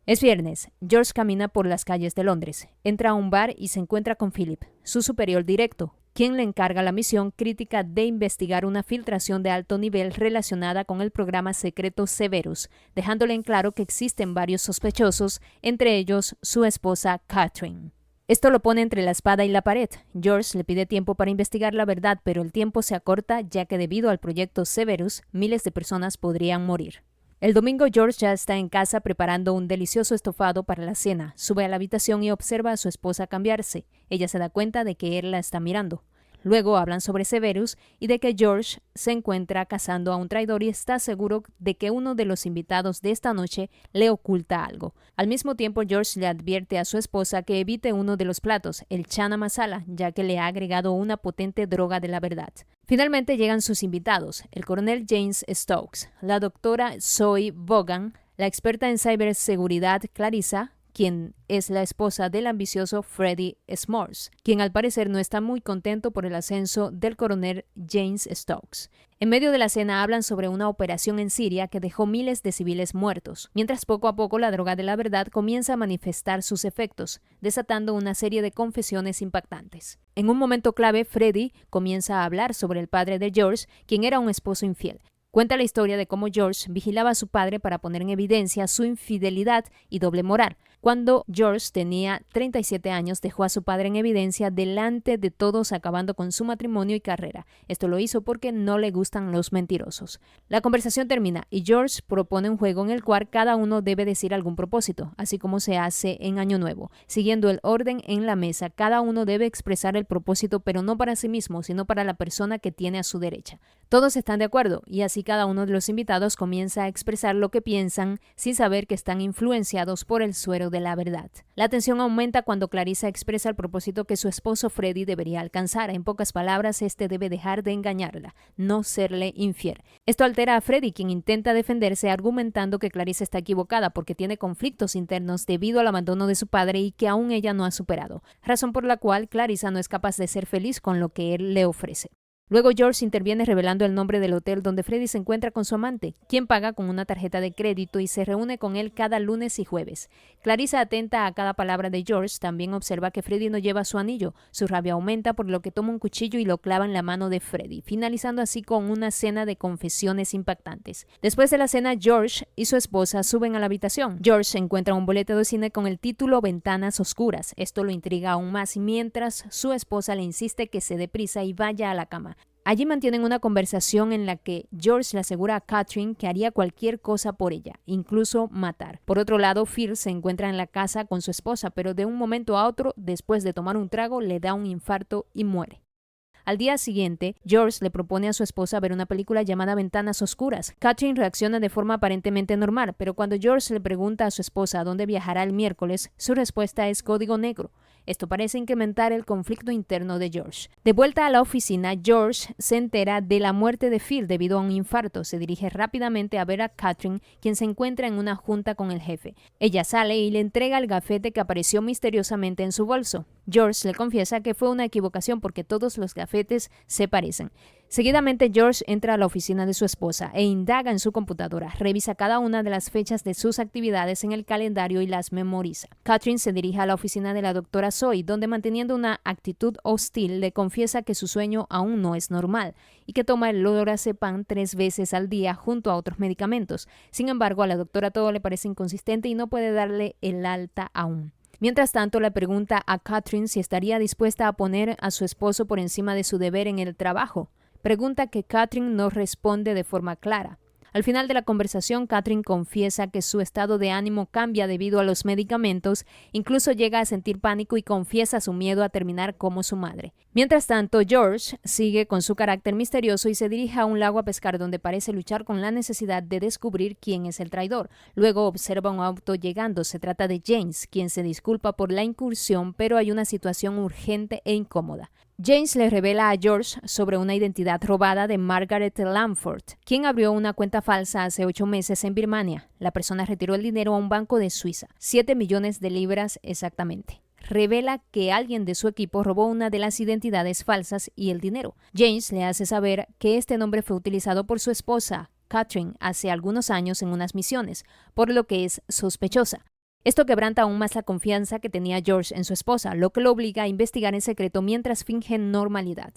Es viernes. George camina por las calles de Londres. Entra a un bar y se encuentra con Philip, su superior directo, quien le encarga la misión crítica de investigar una filtración de alto nivel relacionada con el programa secreto Severus, dejándole en claro que existen varios sospechosos, entre ellos su esposa Catherine. Esto lo pone entre la espada y la pared. George le pide tiempo para investigar la verdad, pero el tiempo se acorta ya que debido al proyecto Severus, miles de personas podrían morir. El domingo George ya está en casa preparando un delicioso estofado para la cena. Sube a la habitación y observa a su esposa cambiarse. Ella se da cuenta de que él la está mirando. Luego hablan sobre Severus y de que George se encuentra cazando a un traidor y está seguro de que uno de los invitados de esta noche le oculta algo. Al mismo tiempo, George le advierte a su esposa que evite uno de los platos, el chana masala, ya que le ha agregado una potente droga de la verdad. Finalmente llegan sus invitados, el coronel James Stokes, la doctora Zoe Vaughan, la experta en ciberseguridad Clarissa, quien es la esposa del ambicioso Freddie S'mores, quien al parecer no está muy contento por el ascenso del coronel James Stokes. En medio de la cena hablan sobre una operación en Siria que dejó miles de civiles muertos, mientras poco a poco la droga de la verdad comienza a manifestar sus efectos, desatando una serie de confesiones impactantes. En un momento clave, Freddie comienza a hablar sobre el padre de George, quien era un esposo infiel. Cuenta la historia de cómo George vigilaba a su padre para poner en evidencia su infidelidad y doble moral. Cuando George tenía 37 años, dejó a su padre en evidencia delante de todos, acabando con su matrimonio y carrera. Esto lo hizo porque no le gustan los mentirosos. La conversación termina y George propone un juego en el cual cada uno debe decir algún propósito, así como se hace en Año Nuevo. Siguiendo el orden en la mesa, cada uno debe expresar el propósito, pero no para sí mismo, sino para la persona que tiene a su derecha. Todos están de acuerdo y así cada uno de los invitados comienza a expresar lo que piensan sin saber que están influenciados por el suero de la verdad. La tensión aumenta cuando Clarissa expresa el propósito que su esposo Freddie debería alcanzar. En pocas palabras, este debe dejar de engañarla, no serle infiel. Esto altera a Freddie, quien intenta defenderse argumentando que Clarissa está equivocada porque tiene conflictos internos debido al abandono de su padre y que aún ella no ha superado, razón por la cual Clarissa no es capaz de ser feliz con lo que él le ofrece. Luego George interviene revelando el nombre del hotel donde Freddie se encuentra con su amante, quien paga con una tarjeta de crédito y se reúne con él cada lunes y jueves. Clarissa, atenta a cada palabra de George, también observa que Freddie no lleva su anillo. Su rabia aumenta, por lo que toma un cuchillo y lo clava en la mano de Freddie, finalizando así con una cena de confesiones impactantes. Después de la cena, George y su esposa suben a la habitación. George encuentra un boleto de cine con el título Ventanas Oscuras. Esto lo intriga aún más, mientras su esposa le insiste que se dé prisa y vaya a la cama. Allí mantienen una conversación en la que George le asegura a Catherine que haría cualquier cosa por ella, incluso matar. Por otro lado, Phil se encuentra en la casa con su esposa, pero de un momento a otro, después de tomar un trago, le da un infarto y muere. Al día siguiente, George le propone a su esposa ver una película llamada Ventanas Oscuras. Catherine reacciona de forma aparentemente normal, pero cuando George le pregunta a su esposa a dónde viajará el miércoles, su respuesta es código negro. Esto parece incrementar el conflicto interno de George. De vuelta a la oficina, George se entera de la muerte de Phil debido a un infarto. Se dirige rápidamente a ver a Catherine, quien se encuentra en una junta con el jefe. Ella sale y le entrega el gafete que apareció misteriosamente en su bolso. George le confiesa que fue una equivocación porque todos los gafetes se parecen. Seguidamente, George entra a la oficina de su esposa e indaga en su computadora. Revisa cada una de las fechas de sus actividades en el calendario y las memoriza. Catherine se dirige a la oficina de la doctora Zoe, donde manteniendo una actitud hostil le confiesa que su sueño aún no es normal y que toma el lorazepam 3 veces al día junto a otros medicamentos. Sin embargo, a la doctora todo le parece inconsistente y no puede darle el alta aún. Mientras tanto, le pregunta a Catherine si estaría dispuesta a poner a su esposo por encima de su deber en el trabajo. Pregunta que Catherine no responde de forma clara. Al final de la conversación, Catherine confiesa que su estado de ánimo cambia debido a los medicamentos, incluso llega a sentir pánico y confiesa su miedo a terminar como su madre. Mientras tanto, George sigue con su carácter misterioso y se dirige a un lago a pescar donde parece luchar con la necesidad de descubrir quién es el traidor. Luego observa un auto llegando. Se trata de James, quien se disculpa por la incursión, pero hay una situación urgente e incómoda. James le revela a George sobre una identidad robada de Margaret Lamford, quien abrió una cuenta falsa hace 8 meses en Birmania. La persona retiró el dinero a un banco de Suiza, 7 millones de libras exactamente. Revela que alguien de su equipo robó una de las identidades falsas y el dinero. James le hace saber que este nombre fue utilizado por su esposa, Catherine, hace algunos años en unas misiones, por lo que es sospechosa. Esto quebranta aún más la confianza que tenía George en su esposa, lo que lo obliga a investigar en secreto mientras finge normalidad.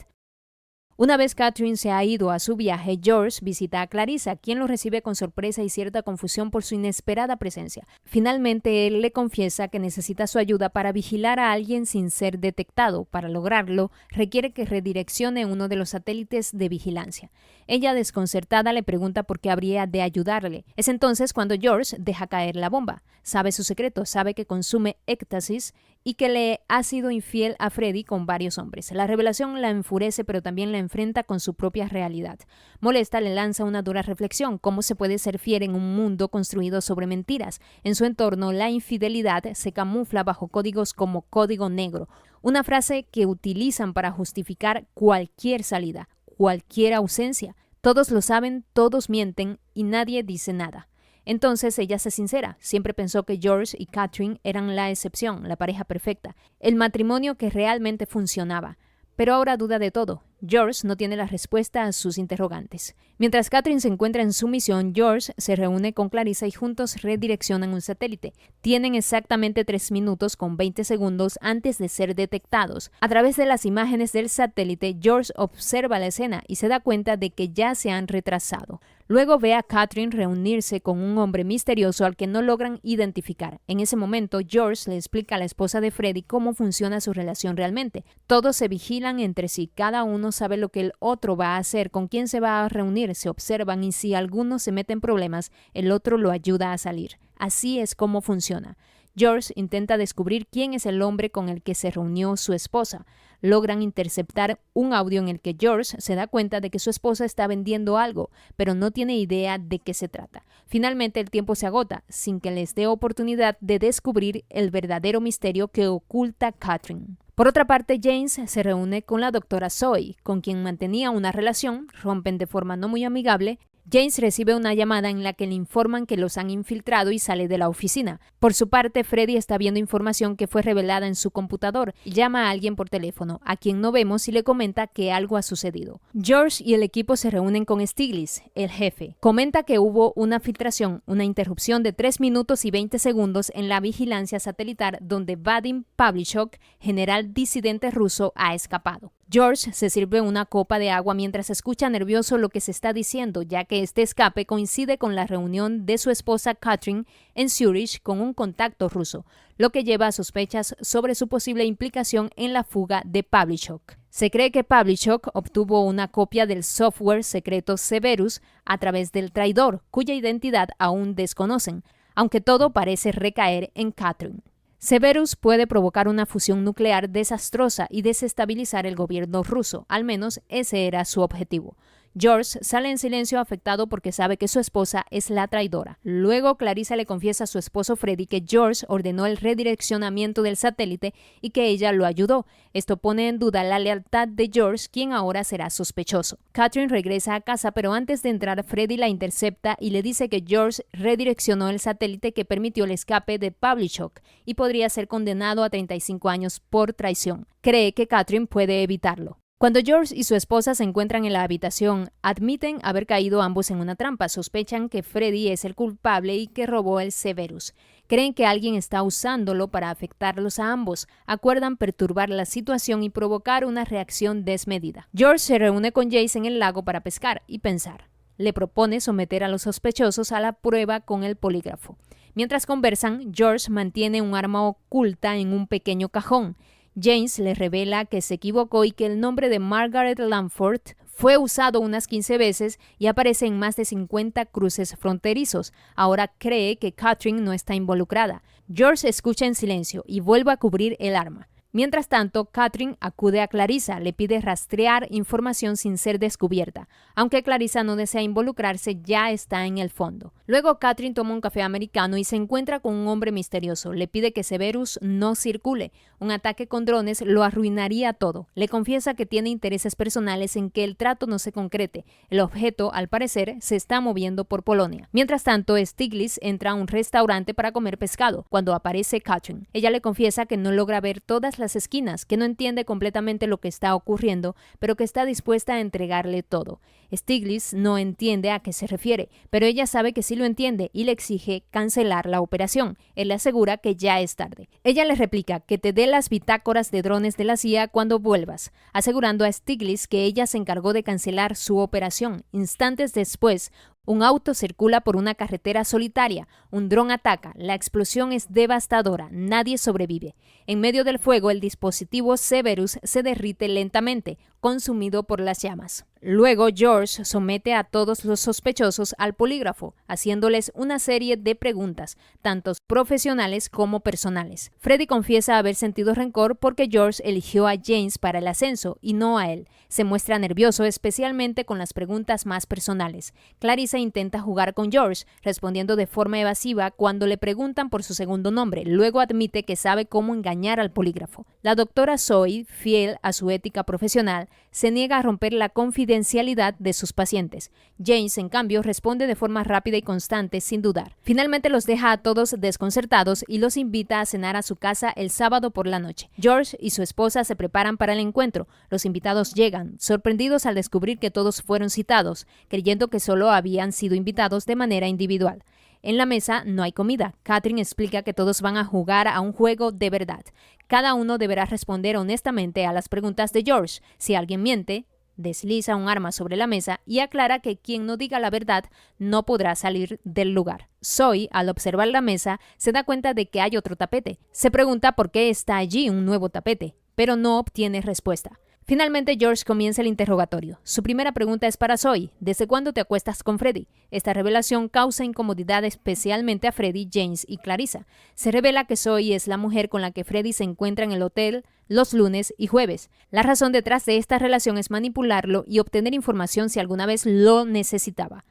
Una vez Catherine se ha ido a su viaje, George visita a Clarissa, quien lo recibe con sorpresa y cierta confusión por su inesperada presencia. Finalmente, él le confiesa que necesita su ayuda para vigilar a alguien sin ser detectado. Para lograrlo, requiere que redireccione uno de los satélites de vigilancia. Ella, desconcertada, le pregunta por qué habría de ayudarle. Es entonces cuando George deja caer la bomba. Sabe su secreto, sabe que consume éxtasis y que le ha sido infiel a Freddy con varios hombres. La revelación la enfurece, pero también la enfrenta con su propia realidad. Molesta, le lanza una dura reflexión: ¿cómo se puede ser fiel en un mundo construido sobre mentiras? En su entorno, la infidelidad se camufla bajo códigos como código negro, una frase que utilizan para justificar cualquier salida, cualquier ausencia. Todos lo saben, todos mienten y nadie dice nada. Entonces ella se sincera. Siempre pensó que George y Catherine eran la excepción, la pareja perfecta, el matrimonio que realmente funcionaba. Pero ahora duda de todo. George no tiene la respuesta a sus interrogantes. Mientras Catherine se encuentra en su misión, George se reúne con Clarissa y juntos redireccionan un satélite. Tienen exactamente 3 minutos con 20 segundos antes de ser detectados. A través de las imágenes del satélite, George observa la escena y se da cuenta de que ya se han retrasado. Luego ve a Catherine reunirse con un hombre misterioso al que no logran identificar. En ese momento, George le explica a la esposa de Freddy cómo funciona su relación realmente. Todos se vigilan entre sí, cada uno sabe lo que el otro va a hacer, con quién se va a reunir, se observan y si alguno se mete en problemas, el otro lo ayuda a salir. Así es como funciona. George intenta descubrir quién es el hombre con el que se reunió su esposa. Logran interceptar un audio en el que George se da cuenta de que su esposa está vendiendo algo, pero no tiene idea de qué se trata. Finalmente el tiempo se agota, sin que les dé oportunidad de descubrir el verdadero misterio que oculta Catherine. Por otra parte, James se reúne con la doctora Zoe, con quien mantenía una relación, rompen de forma no muy amigable. James recibe una llamada en la que le informan que los han infiltrado y sale de la oficina. Por su parte, Freddy está viendo información que fue revelada en su computador y llama a alguien por teléfono, a quien no vemos, y le comenta que algo ha sucedido. George y el equipo se reúnen con Stiglitz, el jefe. Comenta que hubo una filtración, una interrupción de 3 minutos y 20 segundos en la vigilancia satelital donde Vadim Pavlychuk, general disidente ruso, ha escapado. George se sirve una copa de agua mientras escucha nervioso lo que se está diciendo, ya que este escape coincide con la reunión de su esposa Catherine en Zurich con un contacto ruso, lo que lleva a sospechas sobre su posible implicación en la fuga de Pavlychuk. Se cree que Pavlychuk obtuvo una copia del software secreto Severus a través del traidor, cuya identidad aún desconocen, aunque todo parece recaer en Catherine. Severus puede provocar una fusión nuclear desastrosa y desestabilizar el gobierno ruso, al menos ese era su objetivo. George sale en silencio afectado porque sabe que su esposa es la traidora. Luego Clarissa le confiesa a su esposo Freddy que George ordenó el redireccionamiento del satélite y que ella lo ayudó. Esto pone en duda la lealtad de George, quien ahora será sospechoso. Catherine regresa a casa, pero antes de entrar Freddy la intercepta y le dice que George redireccionó el satélite que permitió el escape de Pavlychuk y podría ser condenado a 35 años por traición. Cree que Catherine puede evitarlo. Cuando George y su esposa se encuentran en la habitación, admiten haber caído ambos en una trampa. Sospechan que Freddy es el culpable y que robó el Severus. Creen que alguien está usándolo para afectarlos a ambos. Acuerdan perturbar la situación y provocar una reacción desmedida. George se reúne con Jace en el lago para pescar y pensar. Le propone someter a los sospechosos a la prueba con el polígrafo. Mientras conversan, George mantiene un arma oculta en un pequeño cajón. James le revela que se equivocó y que el nombre de Margaret Langford fue usado unas 15 veces y aparece en más de 50 cruces fronterizos. Ahora cree que Catherine no está involucrada. George escucha en silencio y vuelve a cubrir el arma. Mientras tanto, Catherine acude a Clarissa, le pide rastrear información sin ser descubierta. Aunque Clarissa no desea involucrarse, ya está en el fondo. Luego Catherine toma un café americano y se encuentra con un hombre misterioso. Le pide que Severus no circule. Un ataque con drones lo arruinaría todo. Le confiesa que tiene intereses personales en que el trato no se concrete. El objeto, al parecer, se está moviendo por Polonia. Mientras tanto, Stiglitz entra a un restaurante para comer pescado, cuando aparece Catherine. Ella le confiesa que no logra ver todas las las esquinas, que no entiende completamente lo que está ocurriendo, pero que está dispuesta a entregarle todo. Stiglitz no entiende a qué se refiere, pero ella sabe que sí lo entiende y le exige cancelar la operación. Él le asegura que ya es tarde. Ella le replica que te dé las bitácoras de drones de la CIA cuando vuelvas, asegurando a Stiglitz que ella se encargó de cancelar su operación. Instantes después, un auto circula por una carretera solitaria, un dron ataca, la explosión es devastadora, nadie sobrevive. En medio del fuego, el dispositivo Severus se derrite lentamente, consumido por las llamas. Luego, George somete a todos los sospechosos al polígrafo, haciéndoles una serie de preguntas, tanto profesionales como personales. Freddy confiesa haber sentido rencor porque George eligió a James para el ascenso y no a él. Se muestra nervioso, especialmente con las preguntas más personales. Clarissa intenta jugar con George, respondiendo de forma evasiva cuando le preguntan por su segundo nombre. Luego admite que sabe cómo engañar al polígrafo. La doctora Zoe, fiel a su ética profesional, se niega a romper la confidencialidad de sus pacientes. James, en cambio, responde de forma rápida y constante, sin dudar. Finalmente los deja a todos desconcertados y los invita a cenar a su casa el sábado por la noche. George y su esposa se preparan para el encuentro. Los invitados llegan, sorprendidos al descubrir que todos fueron citados, creyendo que solo habían sido invitados de manera individual. En la mesa no hay comida. Catherine explica que todos van a jugar a un juego de verdad. Cada uno deberá responder honestamente a las preguntas de George. Si alguien miente, desliza un arma sobre la mesa y aclara que quien no diga la verdad no podrá salir del lugar. Zoe, al observar la mesa, se da cuenta de que hay otro tapete. Se pregunta por qué está allí un nuevo tapete, pero no obtiene respuesta. Finalmente, George comienza el interrogatorio. Su primera pregunta es para Zoe. ¿Desde cuándo te acuestas con Freddy? Esta revelación causa incomodidad especialmente a Freddy, James y Clarissa. Se revela que Zoe es la mujer con la que Freddy se encuentra en el hotel los lunes y jueves. La razón detrás de esta relación es manipularlo y obtener información si alguna vez lo necesitaba.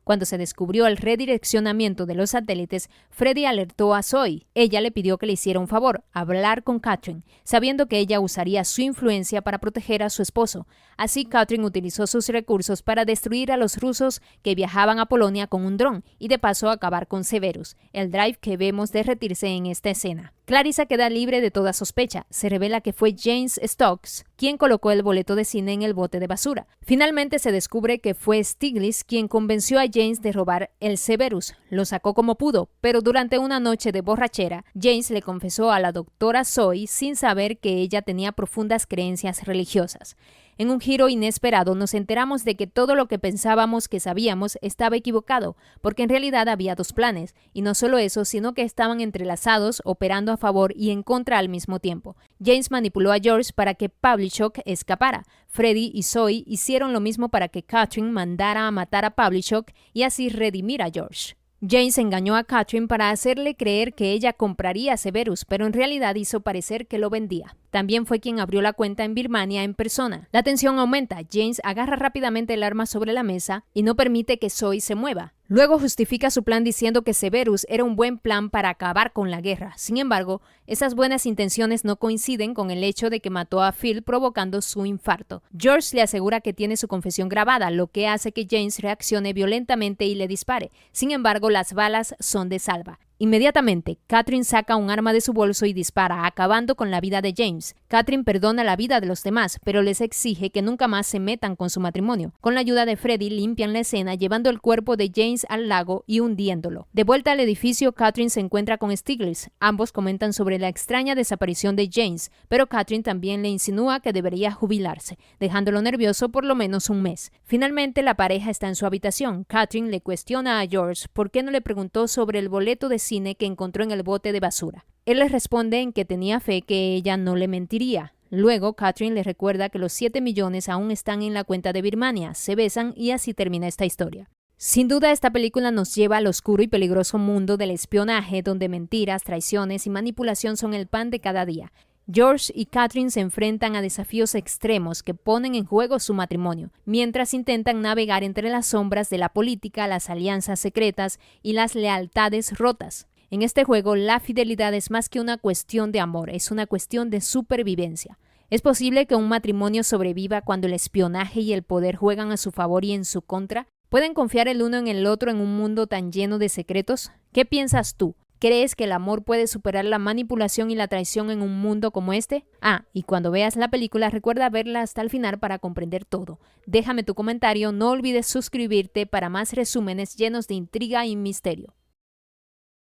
Cuando se descubrió el redireccionamiento de los satélites, Freddy alertó a Zoe. Ella le pidió que le hiciera un favor, hablar con Catherine, sabiendo que ella usaría su influencia para proteger a su esposo. Así, Catherine utilizó sus recursos para destruir a los rusos que viajaban a Polonia con un dron y de paso acabar con Severus, el drive que vemos derretirse en esta escena. Clarissa queda libre de toda sospecha. Se revela que fue James Stokes quien colocó el boleto de cine en el bote de basura. Finalmente se descubre que fue Stiglitz quien convenció a James de robar el Severus. Lo sacó como pudo, pero durante una noche de borrachera, James le confesó a la doctora Zoe sin saber que ella tenía profundas creencias religiosas. En un giro inesperado nos enteramos de que todo lo que pensábamos que sabíamos estaba equivocado, porque en realidad había dos planes, y no solo eso, sino que estaban entrelazados, operando a favor y en contra al mismo tiempo. James manipuló a George para que Pavlichuk escapara. Freddy y Zoe hicieron lo mismo para que Catherine mandara a matar a Pavlichuk y así redimir a George. James engañó a Catherine para hacerle creer que ella compraría a Severus, pero en realidad hizo parecer que lo vendía. También fue quien abrió la cuenta en Birmania en persona. La tensión aumenta. James agarra rápidamente el arma sobre la mesa y no permite que Zoe se mueva. Luego justifica su plan diciendo que Severus era un buen plan para acabar con la guerra. Sin embargo, esas buenas intenciones no coinciden con el hecho de que mató a Phil provocando su infarto. George le asegura que tiene su confesión grabada, lo que hace que James reaccione violentamente y le dispare. Sin embargo, las balas son de salva. Inmediatamente, Catherine saca un arma de su bolso y dispara, acabando con la vida de James. Catherine perdona la vida de los demás, pero les exige que nunca más se metan con su matrimonio. Con la ayuda de Freddy, limpian la escena, llevando el cuerpo de James al lago y hundiéndolo. De vuelta al edificio, Catherine se encuentra con Stiglitz. Ambos comentan sobre la extraña desaparición de James, pero Catherine también le insinúa que debería jubilarse, dejándolo nervioso por lo menos un mes. Finalmente, la pareja está en su habitación. Catherine le cuestiona a George por qué no le preguntó sobre el boleto de cine que encontró en el bote de basura. Él le responde en que tenía fe que ella no le mentiría. Luego, Catherine le recuerda que los 7 millones aún están en la cuenta de Birmania. Se besan y así termina esta historia. Sin duda, esta película nos lleva al oscuro y peligroso mundo del espionaje, donde mentiras, traiciones y manipulación son el pan de cada día. George y Catherine se enfrentan a desafíos extremos que ponen en juego su matrimonio, mientras intentan navegar entre las sombras de la política, las alianzas secretas y las lealtades rotas. En este juego, la fidelidad es más que una cuestión de amor, es una cuestión de supervivencia. ¿Es posible que un matrimonio sobreviva cuando el espionaje y el poder juegan a su favor y en su contra? ¿Pueden confiar el uno en el otro en un mundo tan lleno de secretos? ¿Qué piensas tú? ¿Crees que el amor puede superar la manipulación y la traición en un mundo como este? Y cuando veas la película, recuerda verla hasta el final para comprender todo. Déjame tu comentario, no olvides suscribirte para más resúmenes llenos de intriga y misterio.